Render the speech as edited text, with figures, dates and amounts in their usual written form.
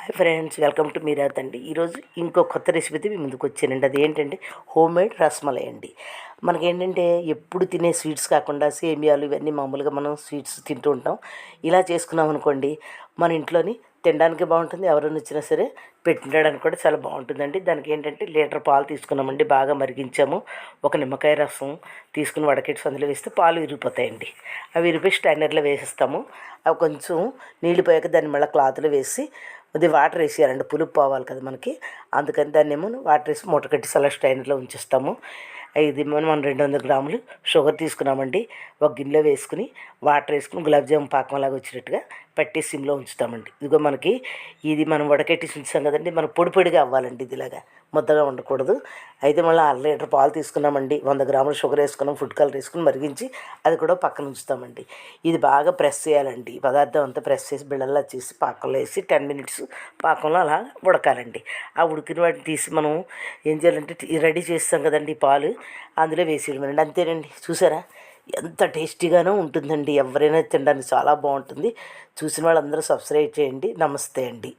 Hi friends, welcome to మీరాత్ అండి. ఈరోజు ఇంకో కొత్త రెసిపీతో మీ ముందుకు వచ్చానండి. అది ఏంటంటే హోమ్ మేడ్ రస్మలై అండి. మనకేంటంటే ఎప్పుడు తినే స్వీట్స్ కాకుండా సేమియాలు ఇవన్నీ మామూలుగా మనం స్వీట్స్ తింటూ ఉంటాం. ఇలా చేసుకున్నాం అనుకోండి, మన ఇంట్లోని తినడానికి బాగుంటుంది, ఎవరైనా వచ్చినా సరే పెట్టడానికి కూడా చాలా బాగుంటుందండి. దానికి ఏంటంటే లీటర్ పాలు తీసుకున్నామండి, బాగా మరిగించాము. ఒక నిమ్మకాయ రసం తీసుకుని వడకెట్టి అందులో వేస్తే పాలు విరిగిపోతాయండి. అవి విరిగిపోయి స్టైనర్లో వేసేస్తాము. అవి కొంచెం నీళ్ళు పోయాక దాన్ని మళ్ళీ క్లాత్లో వేసి అది వాటర్ వేసేయాలండి, పులుపు పోవాలి కదా మనకి. అందుకని దాన్ని ఏమో వాటర్ వేసి మూట కట్టి అలా స్టైనర్లో ఉంచేస్తాము. ఇది మనం 200 గ్రాములు షుగర్ తీసుకున్నామండి. ఒక గిన్నెలో వేసుకుని వాటర్ వేసుకుని గులాబ్ జామ్ పాకంలాగా వచ్చినట్టుగా పట్టి సిమ్లో ఉంచుతామండి. ఇదిగో మనకి ఇది మనం వడకట్టేసి ఉంచాం కదండి, మనకు పొడి పొడిగా అవ్వాలండి. ఇది ఇలాగా ముద్దగా ఉండకూడదు. అయితే మళ్ళీ 1 లీటర్ పాలు తీసుకున్నామండి, 100 గ్రాములు షుగర్ వేసుకున్నాం, ఫుడ్ కలర్ వేసుకుని మరిగించి అది కూడా పక్కన ఉంచుతామండి. ఇది బాగా ప్రెస్ చేయాలండి. ఈ పదార్థం అంతా ప్రెస్ చేసి బిళ్ళల్లా చేసి పాకంలో వేసి 10 మినిట్స్ పాకంలో అలా ఉడకాలండి. ఆ ఉడికిన వాటిని తీసి మనం ఏం చేయాలంటే రెడీ చేస్తాం కదండి పాలు, అందులో వేసేయడమేనండి. అంతేనండి. చూసారా ఎంత టేస్టీగానో ఉంటుందండి. ఎవరైనా తినడానికి చాలా బాగుంటుంది. చూసిన వాళ్ళందరూ సబ్స్క్రైబ్ చేయండి. నమస్తే అండి.